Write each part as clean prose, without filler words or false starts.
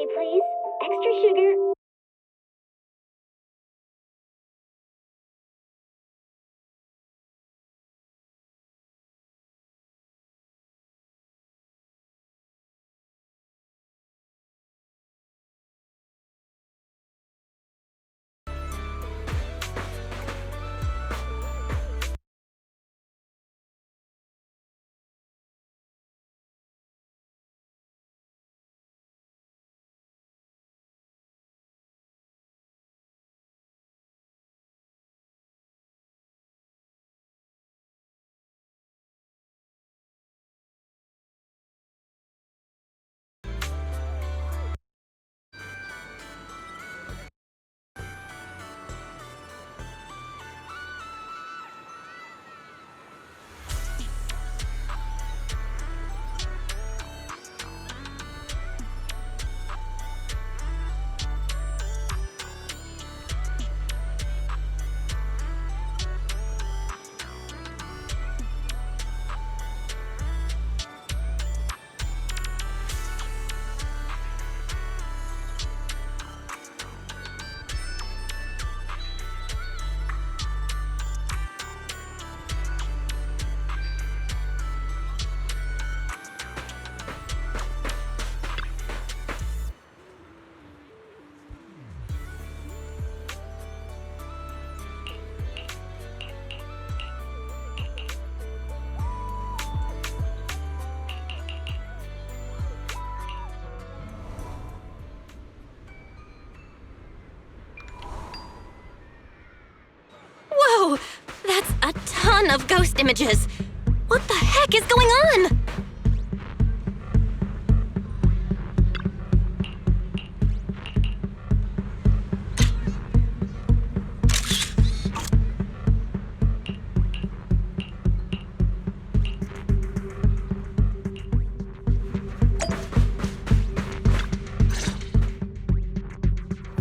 coffee, please. Extra sugar. Whoa! That's a ton of ghost images! What the heck is going on?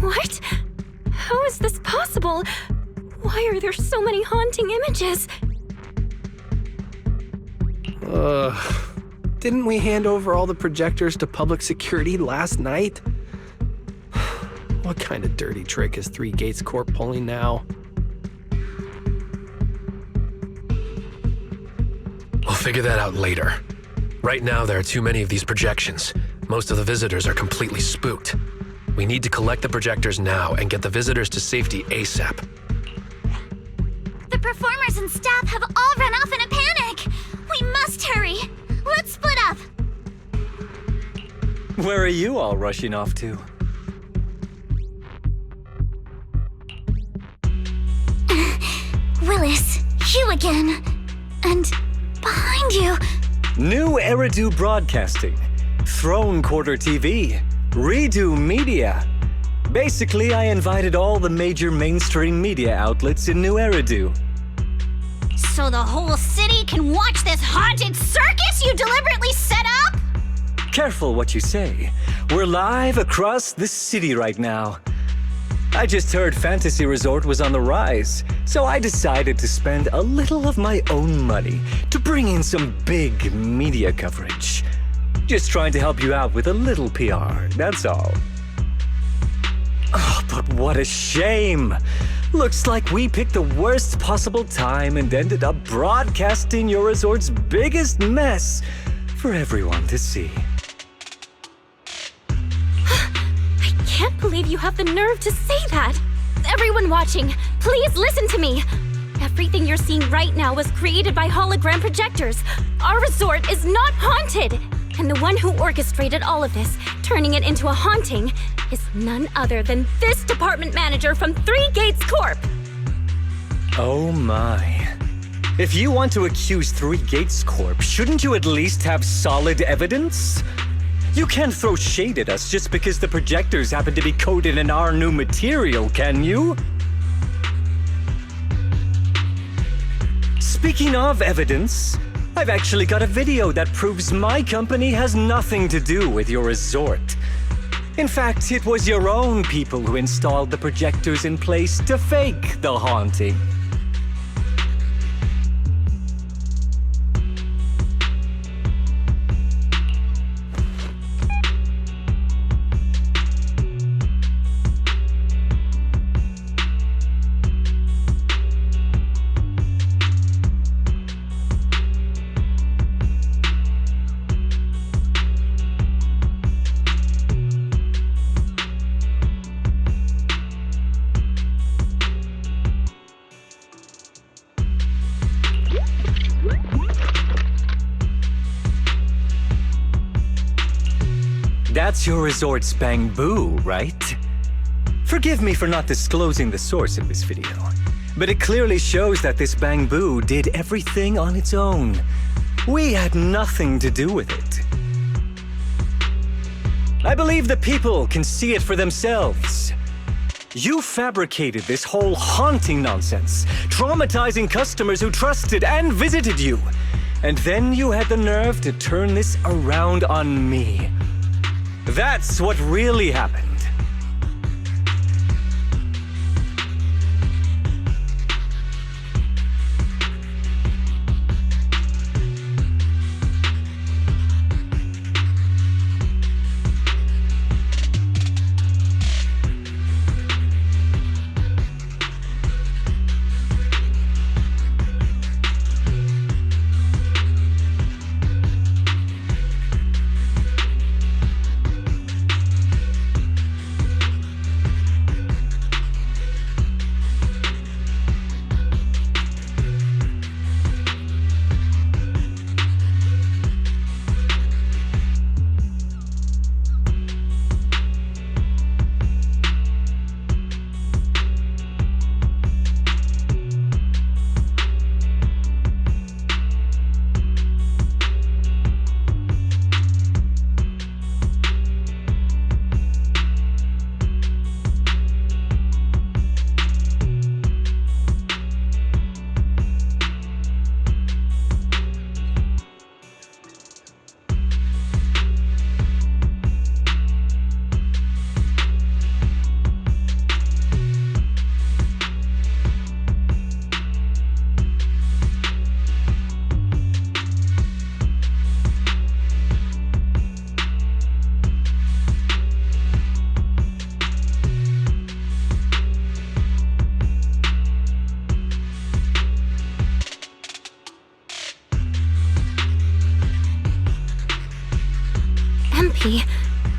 What? How is this possible? Why are there so many haunting images? Didn't we hand over all the projectors to public security last night? What kind of dirty trick is Three Gates Corp pulling now? We'll figure that out later. Right now, there are too many of these projections. Most of the visitors are completely spooked. We need to collect the projectors now and get the visitors to safety ASAP. The performers and staff have all run off in a panic. We must hurry. Let's split up. Where are you all rushing off to? Willis, you again. And behind you. New Eridu Broadcasting, Throne Quarter TV, Redo Media. Basically, I invited all the major mainstream media outlets in New Eridu. So the whole city can watch this haunted circus you deliberately set up? Careful what you say. We're live across the city right now. I just heard Fantasy Resort was on the rise, so I decided to spend a little of my own money to bring in some big media coverage. Just trying to help you out with a little PR, that's all. Oh, but what a shame! Looks like we picked the worst possible time and ended up broadcasting your resort's biggest mess for everyone to see. I can't believe you have the nerve to say that! Everyone watching, please listen to me! Everything you're seeing right now was created by hologram projectors. Our resort is not haunted! And the one who orchestrated all of this, turning it into a haunting, is none other than this department manager from Three Gates Corp. Oh my. If you want to accuse Three Gates Corp, shouldn't you at least have solid evidence? You can't throw shade at us just because the projectors happen to be coated in our new material, can you? Speaking of evidence, I've actually got a video that proves my company has nothing to do with your resort. In fact, it was your own people who installed the projectors in place to fake the haunting. That's your resort's bamboo, right? Forgive me for not disclosing the source of this video, but it clearly shows that this bamboo did everything on its own. We had nothing to do with it. I believe the people can see it for themselves. You fabricated this whole haunting nonsense, traumatizing customers who trusted and visited you. And then you had the nerve to turn this around on me. That's what really happened.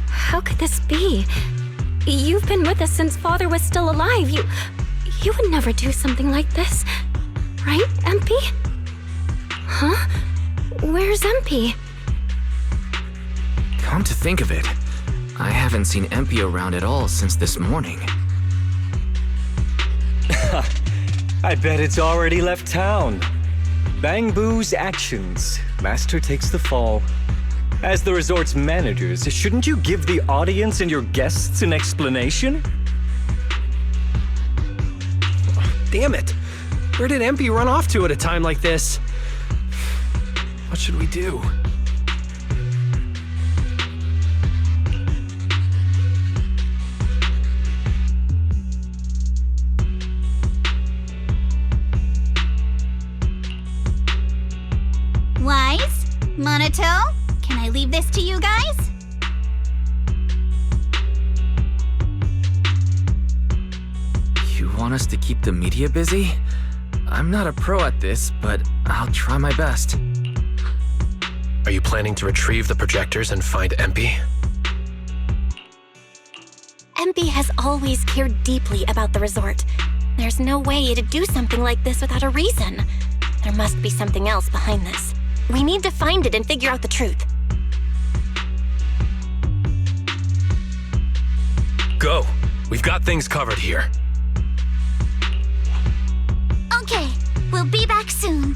How could this be? You've been with us since Father was still alive. You would never do something like this. Right, MP? Huh? Where's MP? Come to think of it, I haven't seen MP around at all since this morning. I bet it's already left town. Bamboo's actions. Master takes the fall. As the resort's managers, shouldn't you give the audience and your guests an explanation? Damn it! Where did MP run off to at a time like this? What should we do? Wise? Monato? Can I leave this to you guys? You want us to keep the media busy? I'm not a pro at this, but I'll try my best. Are you planning to retrieve the projectors and find MP? MP has always cared deeply about the resort. There's no way to do something like this without a reason. There must be something else behind this. We need to find it and figure out the truth. Go! We've got things covered here. Okay, we'll be back soon.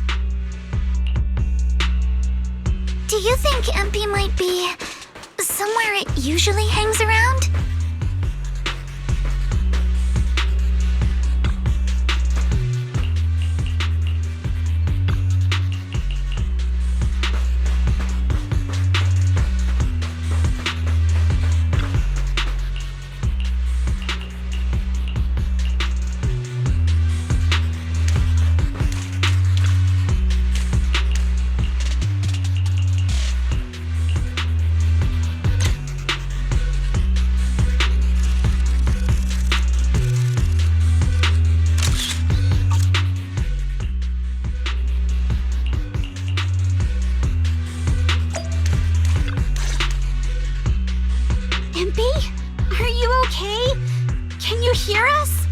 Do you think MP might be somewhere it usually hangs around? Hear us?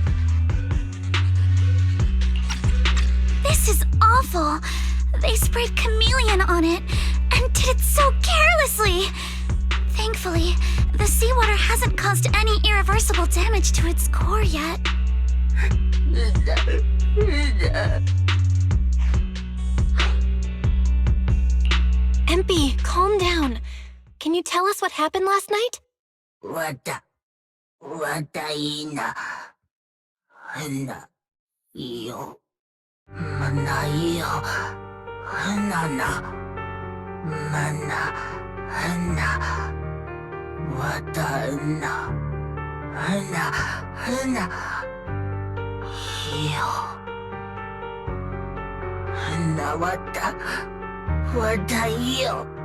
This is awful. They sprayed chameleon on it and did it so carelessly. Thankfully, The seawater hasn't caused any irreversible damage to its core yet. Empy, calm down. Can you tell us what happened last night? わたいな、よ、まないよ、な、まな、わたな、よ、わたよ。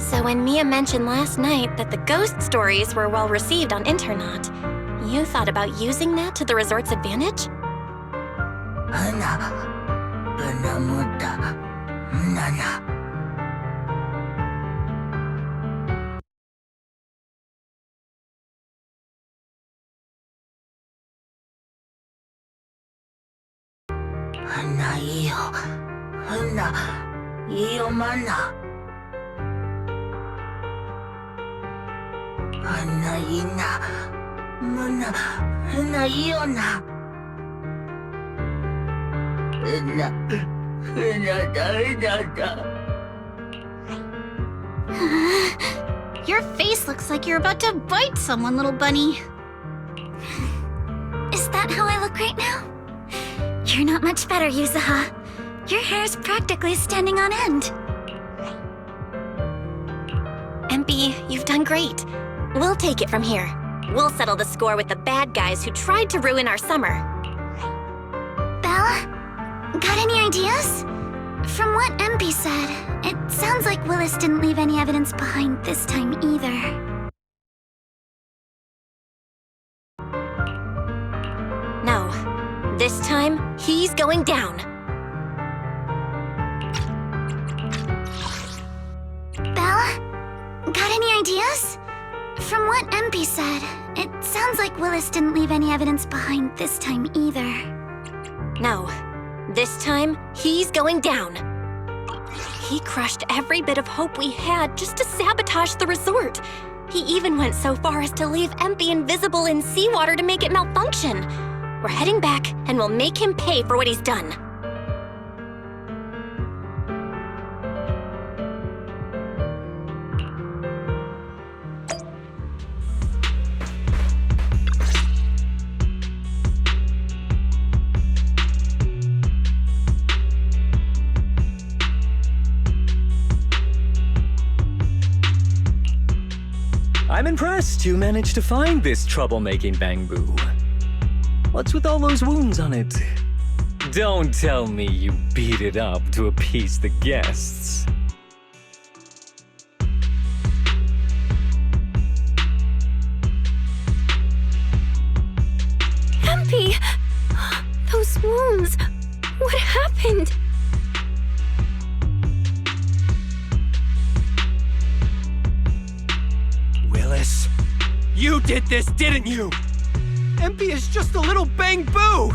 So when Mia mentioned last night that the ghost stories were well received on internet, you thought about using that to the resort's advantage? Hana. Benamuta. Nana. Hana iyo. Hana. Iyo mana. Hana ina. Mana. Hana iyo na. Hana. Your face looks like you're about to bite someone, little bunny. Is that how I look right now? You're not much better, Yuzuha. Your hair's practically standing on end. MP, you've done great. We'll take it from here. We'll settle the score with the bad guys who tried to ruin our summer. Bella? Got any ideas? From what MP said, it sounds like Willis didn't leave any evidence behind this time either. No. This time, he's going down. Bella? Got any ideas? From what MP said, it sounds like Willis didn't leave any evidence behind this time either. No. This time, he's going down. He crushed every bit of hope we had just to sabotage the resort. He even went so far as to leave MP invisible in seawater to make it malfunction. We're heading back, and we'll make him pay for what he's done. I'm impressed you managed to find this troublemaking bamboo. What's with all those wounds on it? Don't tell me you beat it up to appease the guests. MP! Those wounds! What happened? Willis, you did this, didn't you? MP is just a little bang-boo!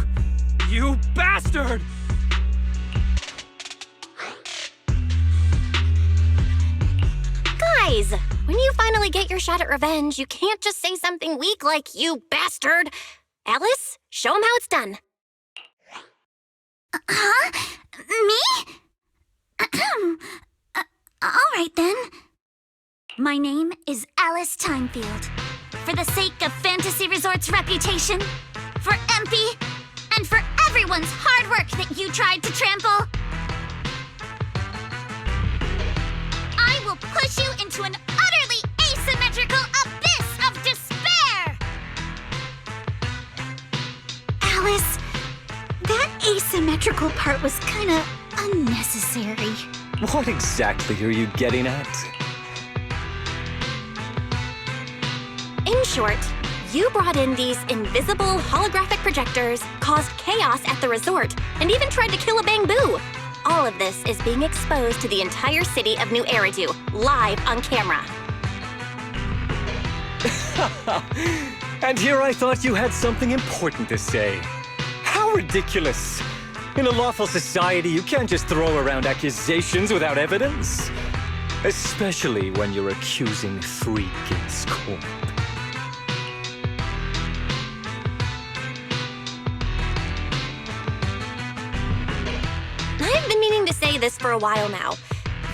You bastard! Guys, when you finally get your shot at revenge, you can't just say something weak like, "You bastard!" Alice, show him how it's done. Huh? Me? All right then. My name is Alice Timefield. For the sake of Fantasy Resort's reputation, for MP, and for everyone's hard work that you tried to trample, I will push you into an utterly asymmetrical abyss of despair! Alice, that asymmetrical part was kinda unnecessary. What exactly are you getting at? In short, you brought in these invisible holographic projectors, caused chaos at the resort, and even tried to kill a bamboo. All of this is being exposed to the entire city of New Eridu, live on camera. And here I thought you had something important to say. How ridiculous! In a lawful society, you can't just throw around accusations without evidence. Especially when you're accusing 3 Gates Corp. I've been meaning to say this for a while now.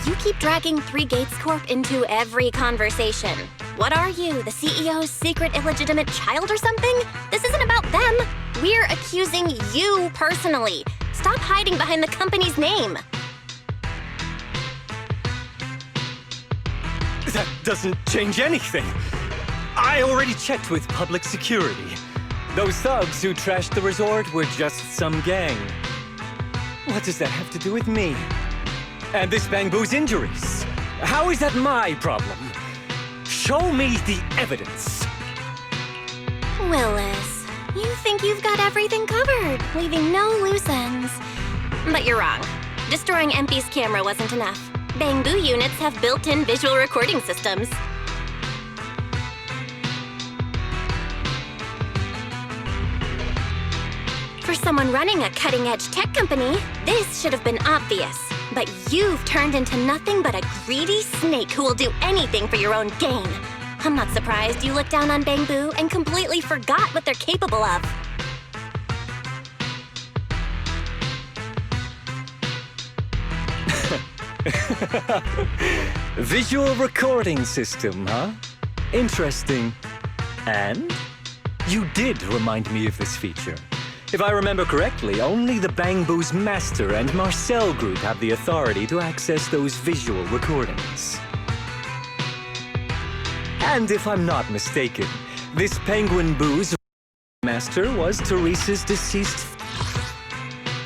You keep dragging 3 Gates Corp into every conversation. What are you, the CEO's secret illegitimate child or something? This isn't about them. We're accusing you personally. Stop hiding behind the company's name. That doesn't change anything. I already checked with public security. Those thugs who trashed the resort were just some gang. What does that have to do with me? And this bamboo's injuries? How is that my problem? Show me the evidence. Willis, you think you've got everything covered, leaving no loose ends. But you're wrong. Destroying MP's camera wasn't enough. Bamboo units have built-in visual recording systems. For someone running a cutting-edge tech company, this should have been obvious. But you've turned into nothing but a greedy snake who will do anything for your own gain. I'm not surprised you looked down on Bamboo and completely forgot what they're capable of. Visual recording system, huh? Interesting. And? You did remind me of this feature. If I remember correctly, only the Bamboo's Master and Marcel group have the authority to access those visual recordings. And if I'm not mistaken, this Penguin Boo's Master was Teresa's deceased...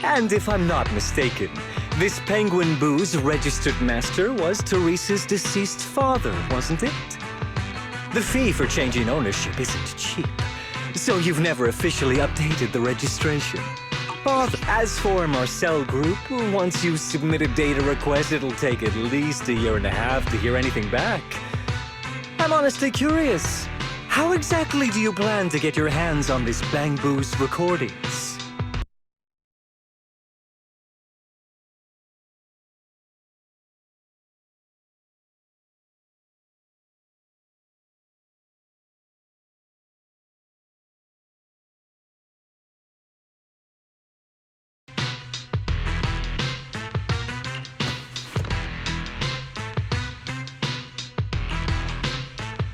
And if I'm not mistaken, this Penguin Boo's registered master was Teresa's deceased father, wasn't it? The fee for changing ownership isn't cheap, so you've never officially updated the registration. As for Marcel Group, once you submit a data request, it'll take at least 1.5 years to hear anything back. I'm honestly curious. How exactly do you plan to get your hands on this Bamboo's recordings?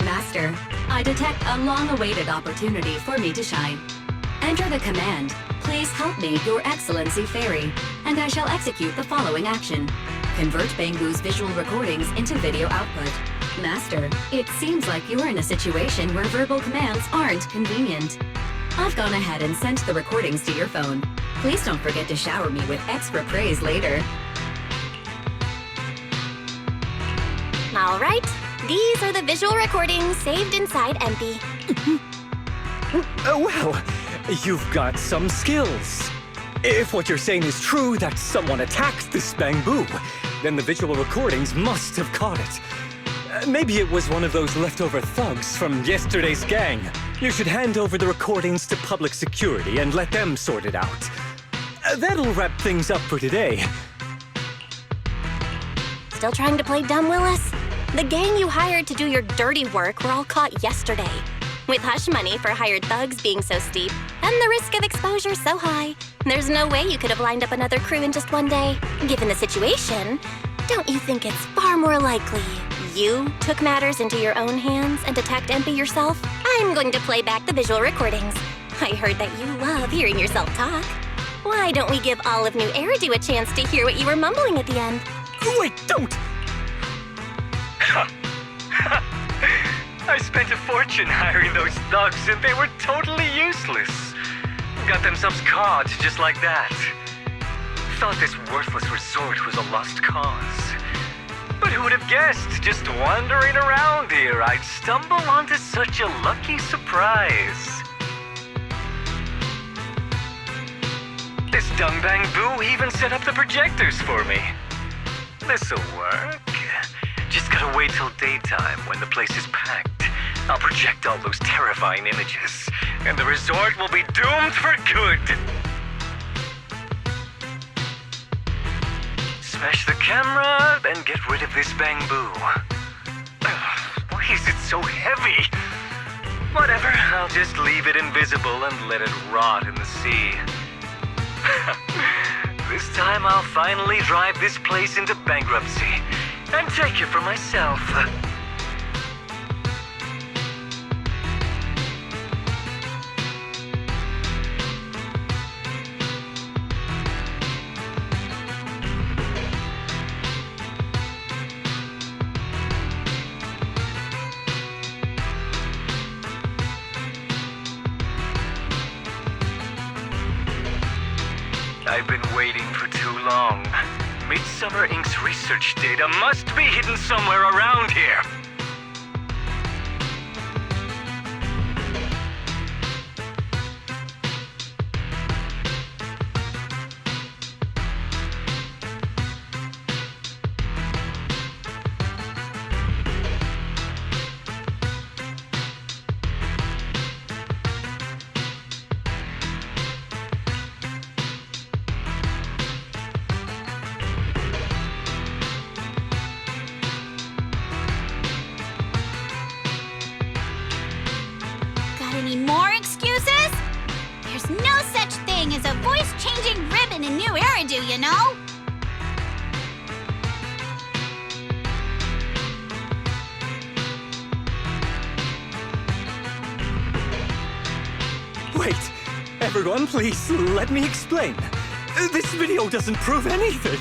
Master, I detect a long-awaited opportunity for me to shine. Enter the command, "Please help me, Your Excellency Fairy," and I shall execute the following action. Convert Bamboo's visual recordings into video output. Master, it seems like you're in a situation where verbal commands aren't convenient. I've gone ahead and sent the recordings to your phone. Please don't forget to shower me with extra praise later. All right, these are the visual recordings saved inside MP. Well, you've got some skills. If what you're saying is true, that someone attacked this Bamboo, then the visual recordings must have caught it. Maybe it was one of those leftover thugs from yesterday's gang. You should hand over the recordings to public security and let them sort it out. That'll wrap things up for today. Still trying to play dumb, Willis? The gang you hired to do your dirty work were all caught yesterday. With hush money for hired thugs being so steep, and the risk of exposure so high, there's no way you could have lined up another crew in just one day. Given the situation, don't you think it's far more likely you took matters into your own hands and attacked MP yourself? I'm going to play back the visual recordings. I heard that you love hearing yourself talk. Why don't we give all of New Eridu a chance to hear what you were mumbling at the end? Wait, don't! I spent a fortune hiring those thugs and they were totally useless. Got themselves caught just like that. Thought this worthless resort was a lost cause. But who would have guessed, just wandering around here, I'd stumble onto such a lucky surprise. This dumb Bamboo even set up the projectors for me. This'll work. Just gotta wait till daytime when the place is packed. I'll project all those terrifying images, and the resort will be doomed for good. Smash the camera, then get rid of this Bamboo. Why is it so heavy? Whatever, I'll just leave it invisible and let it rot in the sea. This time I'll finally drive this place into bankruptcy and take it for myself. I've been waiting for too long. Midsummer Inc.'s research data must be hidden somewhere around here. Got any more excuses? There's no such thing as a voice-changing ribbon in New Eridu, you know? Wait, everyone, please let me explain. This video doesn't prove anything.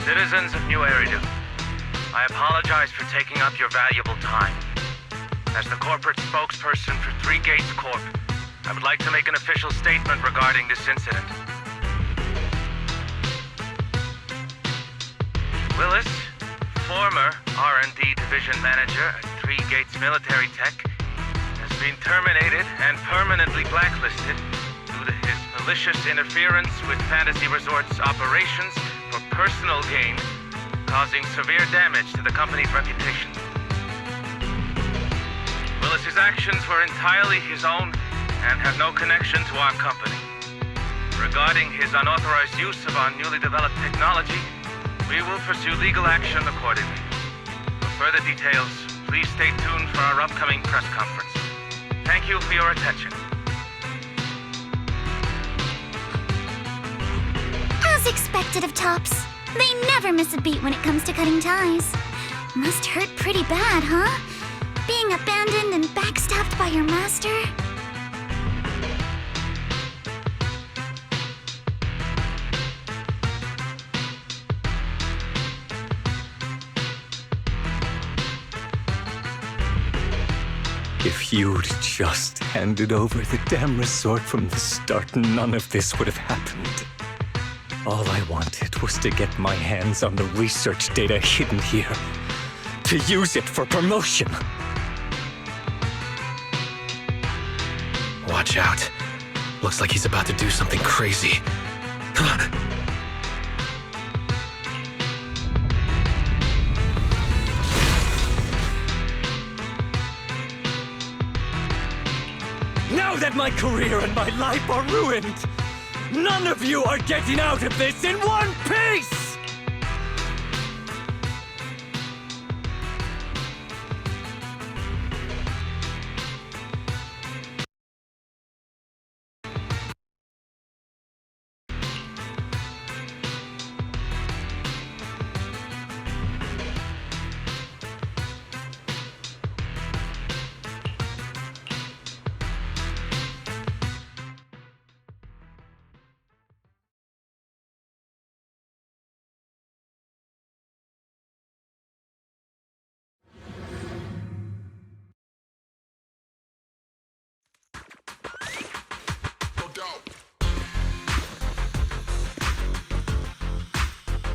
Citizens of New Eridu, I apologize for taking up your valuable time. As the corporate spokesperson for Three Gates Corp., I would like to make an official statement regarding this incident. Willis, former R&D division manager at Three Gates Military Tech, has been terminated and permanently blacklisted due to his malicious interference with Fantasy Resort's operations for personal gain, causing severe damage to the company's reputation. Willis's actions were entirely his own and have no connection to our company. Regarding his unauthorized use of our newly developed technology, we will pursue legal action accordingly. For further details, please stay tuned for our upcoming press conference. Thank you for your attention. As expected of Tops, they never miss a beat when it comes to cutting ties. Must hurt pretty bad, huh? Being abandoned and backstabbed by your master? If you'd just handed over the damn resort from the start, none of this would have happened. All I wanted was to get my hands on the research data hidden here, to use it for promotion. Watch out. Looks like he's about to do something crazy. Now that my career and my life are ruined, none of you are getting out of this in one piece!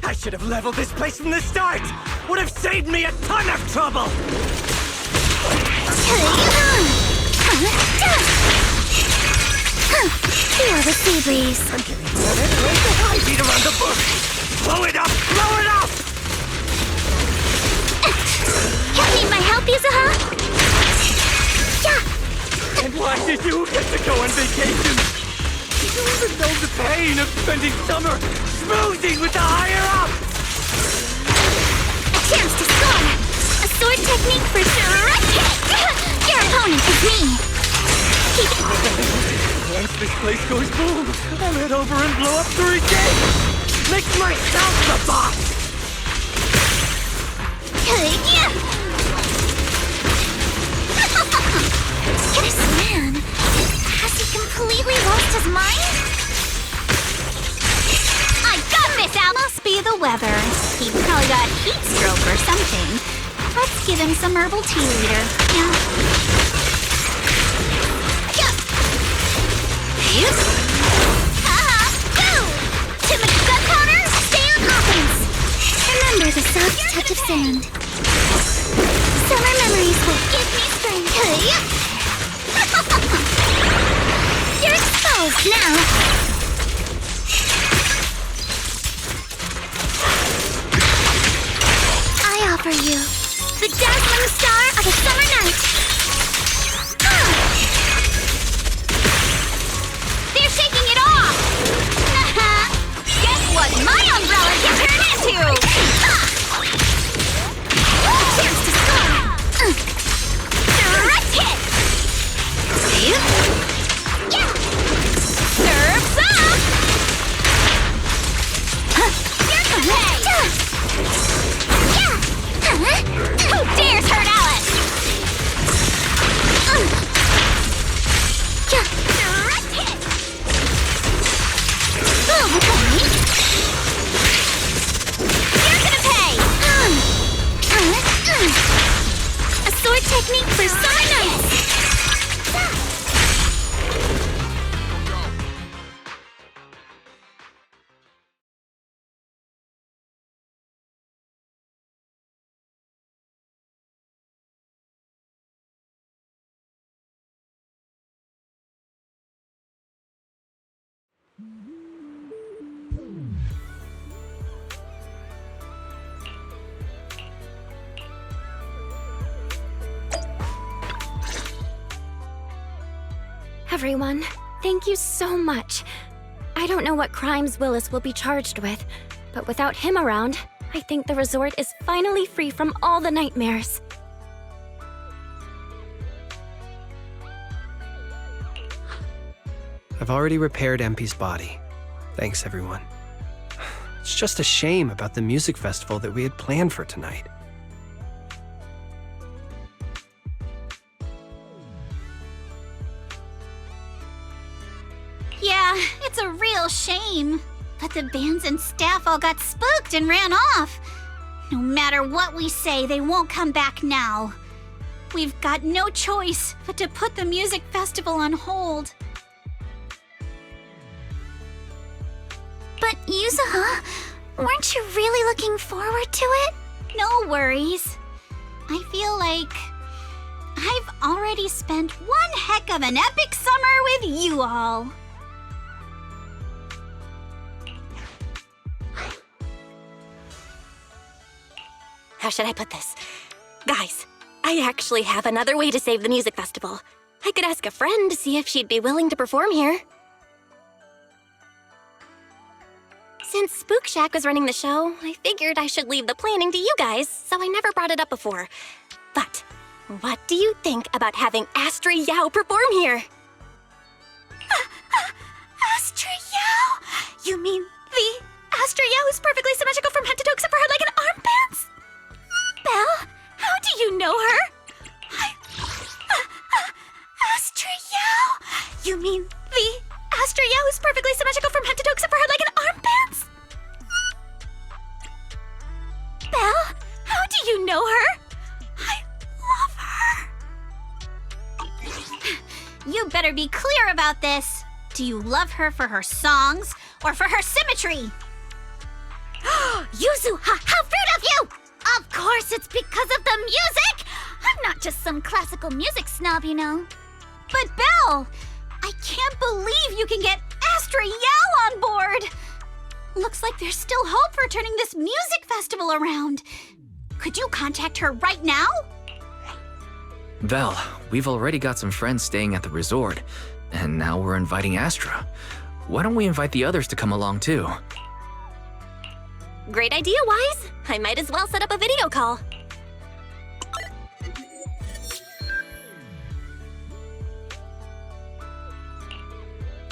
I should have leveled this place from the start! Would have saved me a ton of trouble! Feel the sea breeze. I'm getting I beat around the bush! Blow it up! Blow it up! You need my help, Yuzuha? Yeah. And why did you get to go on vacation? Did you even know the pain of spending summer schmoozing with the higher-ups? A chance to score! A sword technique for sure! Your opponent is me! Keep it... Once this place goes boom, I'll head over and blow up 3 gates! Make myself the boss! This man... Has he completely lost his mind? I got this, Al! Must be the weather. he probably got heat stroke or something. Let's give him some herbal tea later. Yeah. Yep. Go! Timid gunpowder, stay on offense. Remember the soft touch of sand. Summer memories will give me strength. You're exposed now. I offer you the dazzling star of a summer night. They're shaking it off. Guess what my umbrella can turn into? Chance to score. Direct hit. Yeah. Serves up. You're gonna pay. Who dares hurt Alice? Direct hit. Okay. You're gonna pay. A sword technique for summer nights. Everyone, thank you so much. I don't know what crimes Willis will be charged with, but without him around, I think the resort is finally free from all the nightmares. I've already repaired MP's body. Thanks, everyone. It's just a shame about the music festival that we had planned for tonight. Yeah, it's a real shame. But the bands and staff all got spooked and ran off. No matter what we say, they won't come back now. We've got no choice but to put the music festival on hold. But Yuzuha, weren't you really looking forward to it? No worries. I feel like I've already spent one heck of an epic summer with you all. How should I put this? Guys, I actually have another way to save the music festival. I could ask a friend to see if she'd be willing to perform here. Since Spook Shack was running the show, I figured I should leave the planning to you guys, so I never brought it up before. But what do you think about having Astra Yao perform here? Astra Yao? You mean the Astra Yao who's perfectly symmetrical from head to toe except for her leg and armbands? Belle, how do you know her? Astra Yao? You mean the Astra Yao who's perfectly symmetrical from head to toe except for her leg and armbands? Belle, how do you know her? I love her. You better be clear about this. Do you love her for her songs or for her symmetry? Yuzu, how rude of you! Of course it's because of the music! I'm not just some classical music snob, you know. But Belle, I can't believe you can get Astra Yao on board! Looks like there's still hope for turning this music festival around. Could you contact her right now? Val, we've already got some friends staying at the resort, and now we're inviting Astra. Why don't we invite the others to come along too? Great idea, Wise. I might as well set up a video call.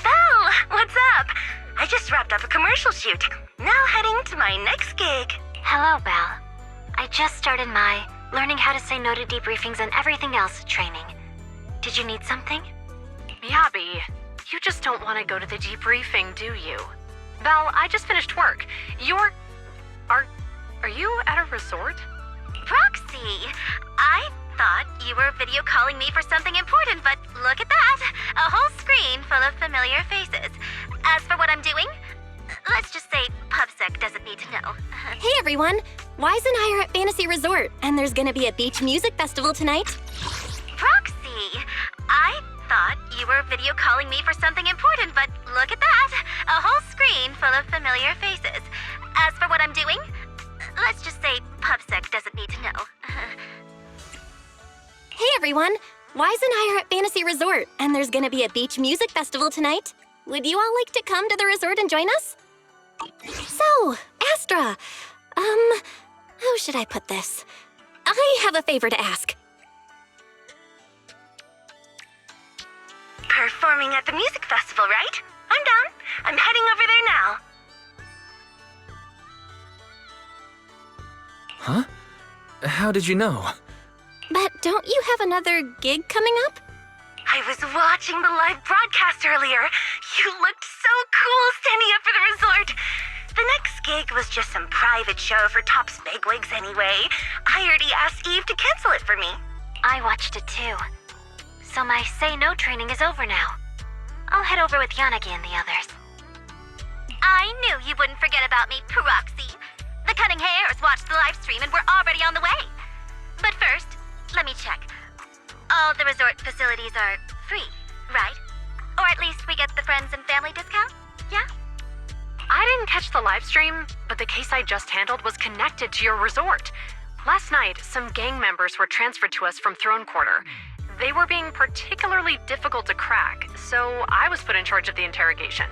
Belle, what's up? I just wrapped up a commercial shoot. Now heading to my next gig. Hello, Belle. I just started my learning how to say no to debriefings and everything else training. Did you need something? Yabi, you just don't want to go to the debriefing, do you? Belle, I just finished work. Are Are you at a resort? Proxy, I thought you were video calling me for something important, but look at that! A whole screen full of familiar faces. As for what I'm doing, let's just say PubSec doesn't need to know. Hey everyone! Wise and I are at Fantasy Resort, and there's gonna be a beach music festival tonight. Proxy, I thought you were video calling me for something important, but look at that! A whole screen full of familiar faces. As for what I'm doing, let's just say PubSec doesn't need to know. Hey everyone! Wise and I are at Fantasy Resort, and there's gonna be a beach music festival tonight. Would you all like to come to the resort and join us? So, Astra, how should I put this? I have a favor to ask. Performing at the music festival, right? I'm down. I'm heading over there now. Huh? How did you know? But don't you have another gig coming up? I was watching the live broadcast earlier. You looked so cool standing up for the resort. The next gig was just some private show for Top's bigwigs anyway. I already asked Eve to cancel it for me. I watched it too. So my Say No training is over now. I'll head over with Yanagi and the others. I knew you wouldn't forget about me, Proxy. The Cunning Hares watched the live stream and we're already on the way. But first, let me check. All the resort facilities are free, right? Or at least we get the friends and family discount, yeah? I didn't catch the live stream, but the case I just handled was connected to your resort. Last night, some gang members were transferred to us from Throne Quarter. They were being particularly difficult to crack, so I was put in charge of the interrogation.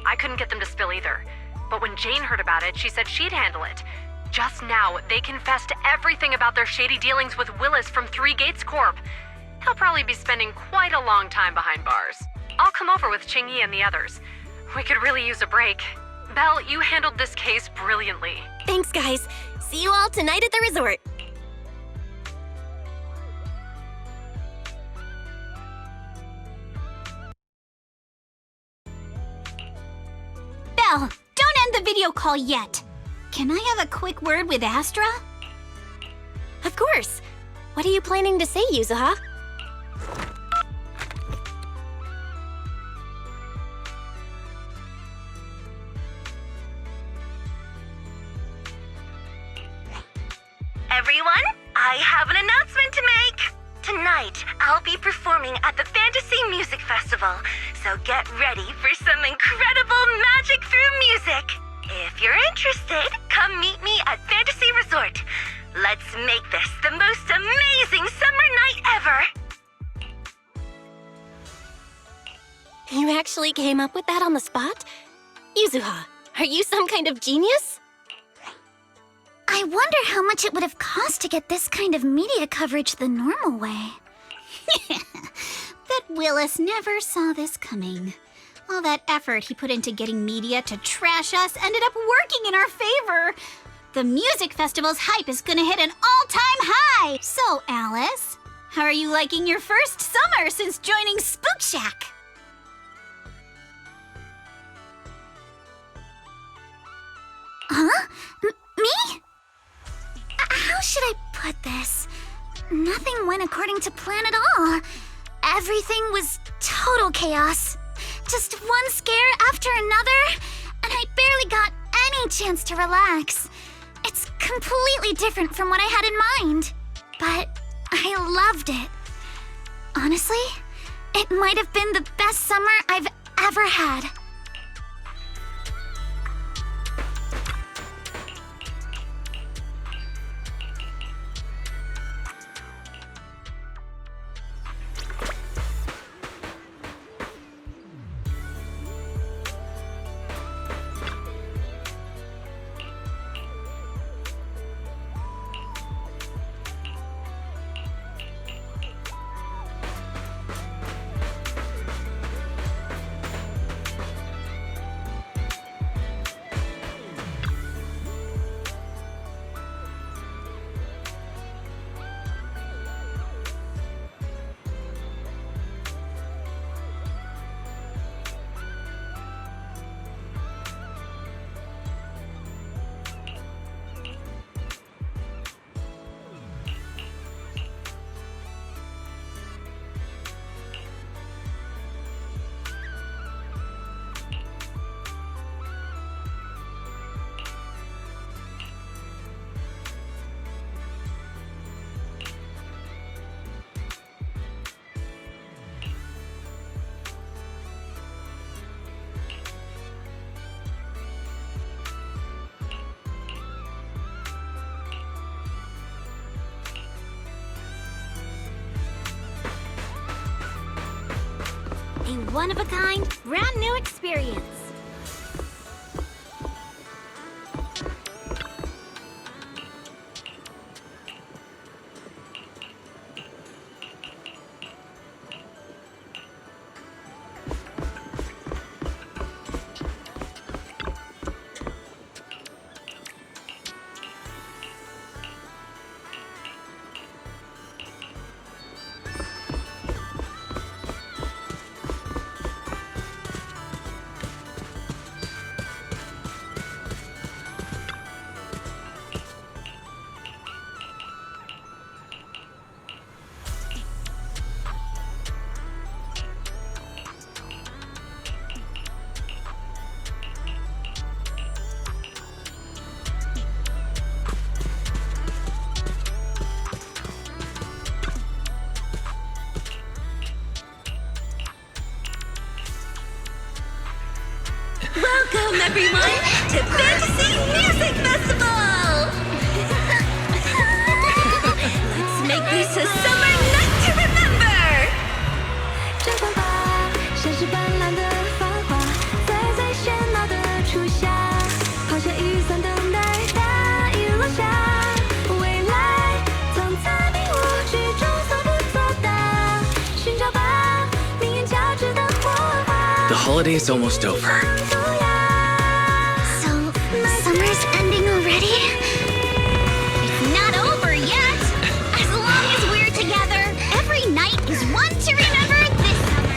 I couldn't get them to spill either. But when Jane heard about it, she said she'd handle it. Just now, they confessed everything about their shady dealings with Willis from Three Gates Corp. He'll probably be spending quite a long time behind bars. I'll come over with Qingyi and the others. We could really use a break. Belle, you handled this case brilliantly. Thanks, guys. See you all tonight at the resort. Belle, don't end the video call yet. Can I have a quick word with Astra? Of course. What are you planning to say, Yuzuha? Everyone, I have an announcement to make. Tonight, I'll be performing at the Fantasy Music Festival, so get ready for some incredible magic through music. If you're interested, come meet me at Fantasy Resort. Let's make this the most amazing summer night ever! You actually came up with that on the spot? Yuzuha, are you some kind of genius? I wonder how much it would have cost to get this kind of media coverage the normal way. Bet Willis never saw this coming. All that effort he put into getting media to trash us ended up working in our favor. The music festival's hype is gonna hit an all-time high! So, Alice, how are you liking your first summer since joining Spook Shack? Huh? Me? How should I put this? Nothing went according to plan at all. Everything was total chaos. Just one scare after another, and I barely got any chance to relax. It's completely different from what I had in mind, but I loved it. Honestly, it might have been the best summer I've ever had. one-of-a-kind, brand-new experience. Welcome, everyone, to Fantasy Music Festival! Let's make this a summer night to remember! 绽放吧，像是斑斓的繁华，在最喧闹的初夏，抛下雨伞等待大雨落下，未来藏在迷雾之中所不作答，寻找吧，命运交织的火花。 The holiday's almost over. Summer's ending already? It's not over yet! As long as we're together, every night is one to remember this summer!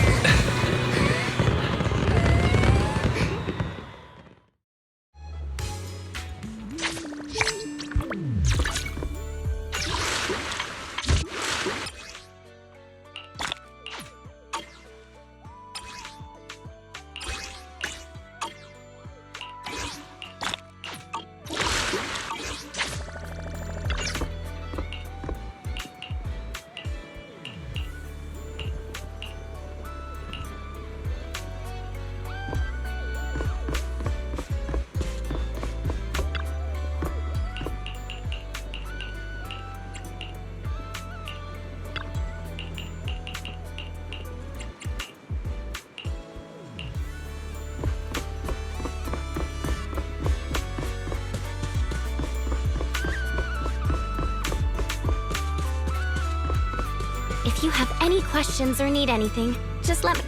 If you have any questions or need anything, just let me...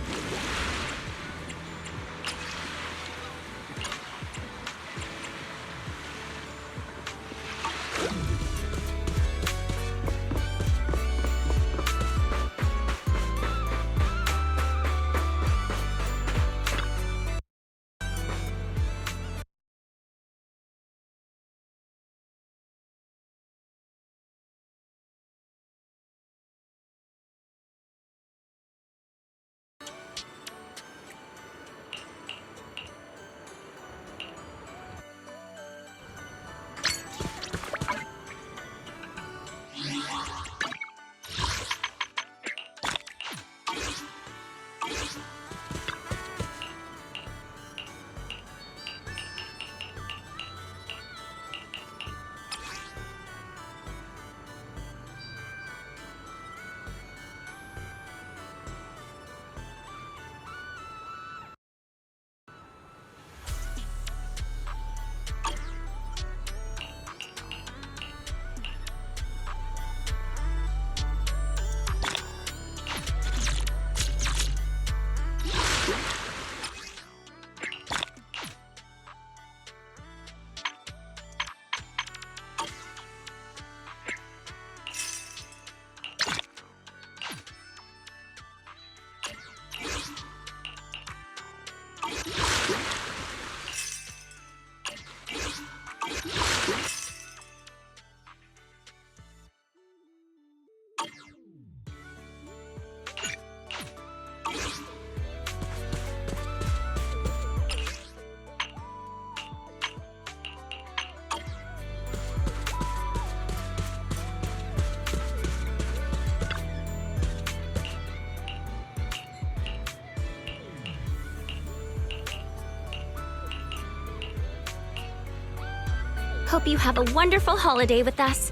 Hope you have a wonderful holiday with us.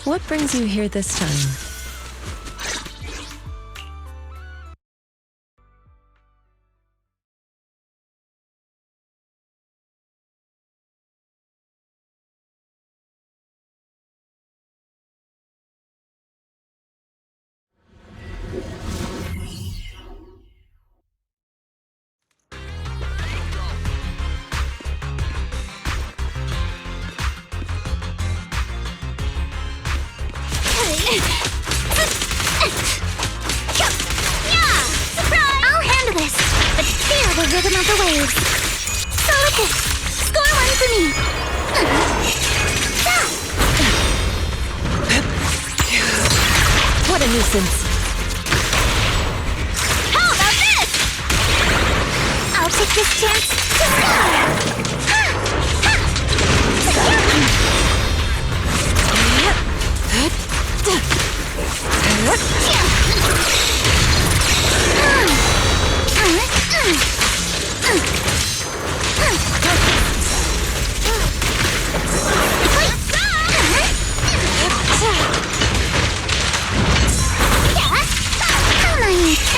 What brings you here this time? I'll handle this, but feel the rhythm of the waves. Solid hit. Score one for me. What a nuisance. How about this? I'll take this chance to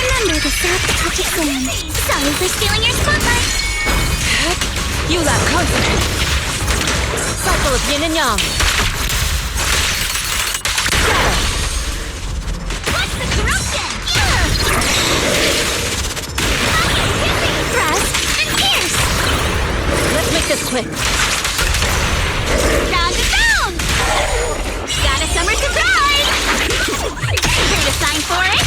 remember the soft touch of sand. Sorry for stealing your spotlight. You lack confidence. Cycle of yin and yang. What's the corruption? Thrust and pierce. Let's make this quick. Round and round. Got a summer surprise. Here to sign for it.